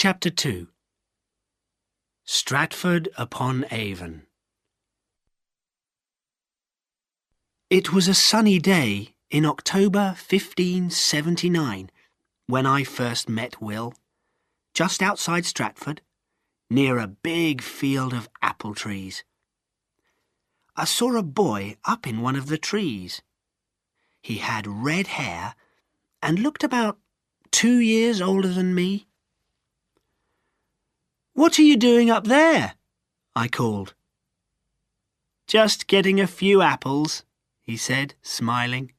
Chapter 2. Stratford upon Avon. It was a sunny day in October 1579 when I first met Will, just outside Stratford, near a big field of apple trees. I saw a boy up in one of the trees. He had red hair and looked about 2 years older than me. "What are you doing up there?" I called. "Just getting a few apples," he said, smiling.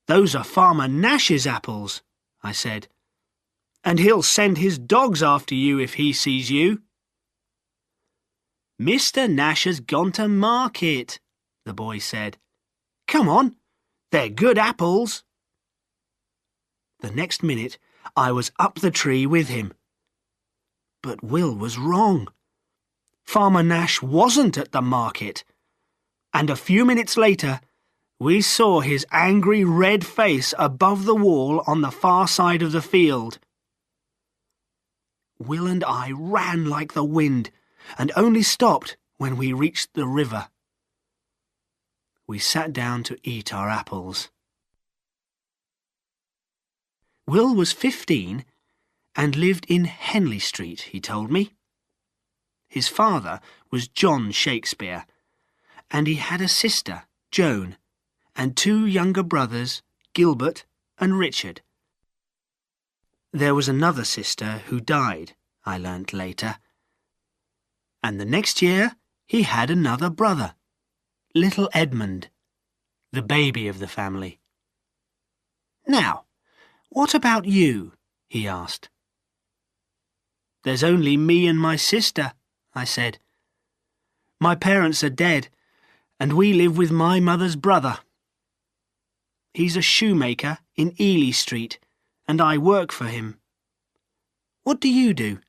"Those are Farmer Nash's apples," I said, "and he'll send his dogs after you if he sees you." "Mr. Nash has gone to market," the boy said. "Come on, they're good apples." The next minute I was up the tree with him. But Will was wrong. Farmer Nash wasn't at the market, and a few minutes later we saw his angry red face above the wall on the far side of the field. Will and I ran like the wind and only stopped when we reached the river. We sat down to eat our apples. Will was 15 and lived in Henley Street, he told me. His father was John Shakespeare, and he had a sister, Joan, and 2 younger brothers, Gilbert and Richard. There was another sister who died, I learnt later. And the next year he had another brother, little Edmund, the baby of the family. "Now, what about you?" he asked. "There's only me and my sister," I said. "My parents are dead, and we live with my mother's brother. He's a shoemaker in Ely Street, and I work for him. What do you do?"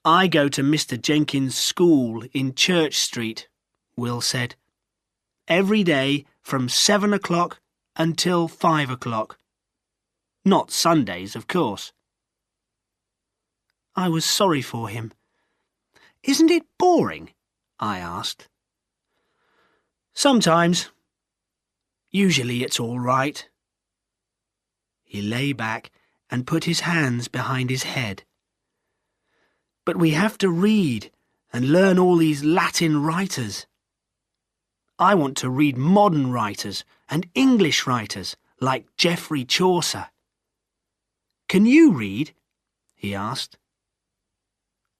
"I go to Mr. Jenkins' school in Church Street," Will said. "Every day from 7 o'clock until 5 o'clock. Not Sundays, of course." I was sorry for him. "Isn't it boring?" I asked. "Sometimes. Usually it's all right." He lay back and put his hands behind his head. "But we have to read and learn all these Latin writers. I want to read modern writers and English writers like Geoffrey Chaucer." "Can you read?" he asked.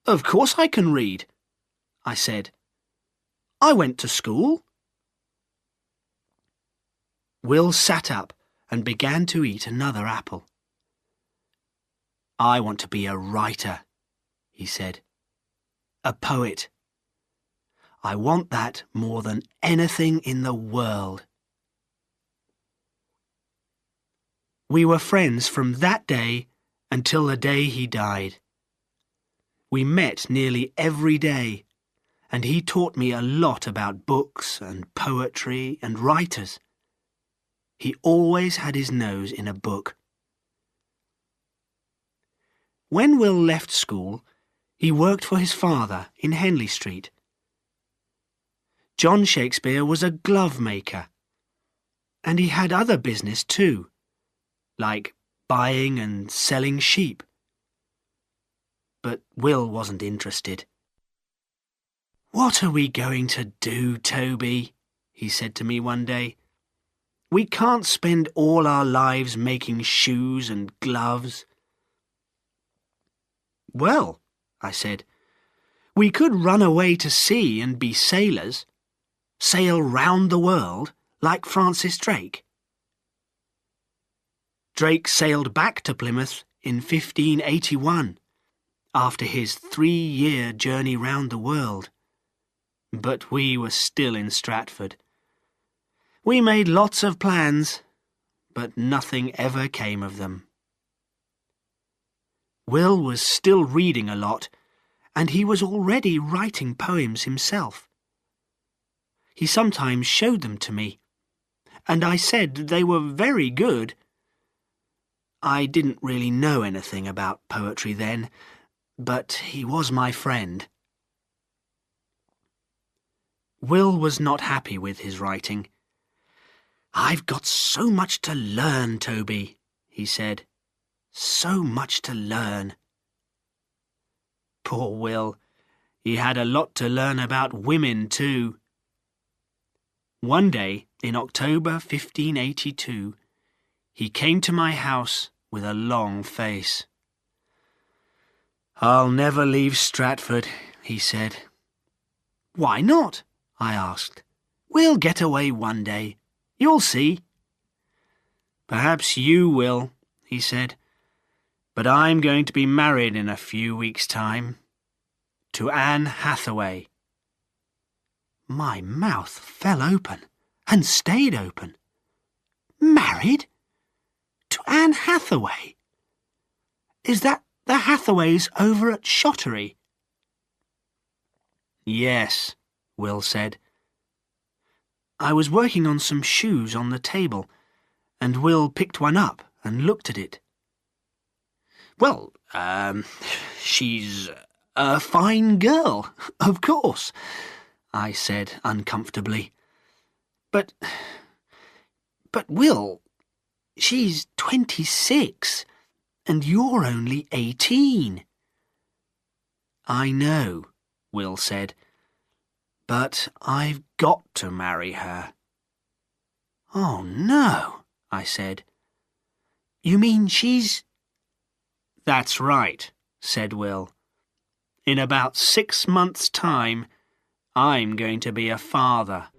"Of course I can read," I said. "I went to school." Will sat up and began to eat another apple. "I want to be a writer," he said. "A poet. I want that more than anything in the world." We were friends from that day until the day he died. We met nearly every day, and he taught me a lot about books and poetry and writers. He always had his nose in a book. When Will left school, he worked for his father in Henley Street. John Shakespeare was a glove maker, and he had other business too, like buying and selling sheep. But Will wasn't interested. "What are we going to do, Toby?" he said to me one day. "We can't spend all our lives making shoes and gloves." "Well," I said, "we could run away to sea and be sailors, sail round the world like Francis Drake." Drake sailed back to Plymouth in 1581, after his 3-year journey round the world. But we were still in Stratford. We made lots of plans, but nothing ever came of them. Will was still reading a lot, and he was already writing poems himself. He sometimes showed them to me, and I said they were very good. I didn't really know anything about poetry then, but he was my friend. Will was not happy with his writing. "I've got so much to learn, Toby," he said. "So much to learn." Poor Will. He had a lot to learn about women, too. One day, in October 1582, he came to my house with a long face. "I'll never leave Stratford," he said. "Why not?" I asked. "We'll get away one day. You'll see." "Perhaps you will," he said. "But I'm going to be married in a few weeks' time. To Anne Hathaway." My mouth fell open and stayed open. Married? To Anne Hathaway? Is that the Hathaways over at Shottery? "Yes," Will said. I was working on some shoes on the table, and Will picked one up and looked at it. "Well, she's a fine girl, of course," I said uncomfortably. But Will, she's 26, and you're only 18. "I know," Will said, "but I've got to marry her." "Oh, no," I said. "You mean she's—" "That's right," said Will. "In about 6 months' time, I'm going to be a father."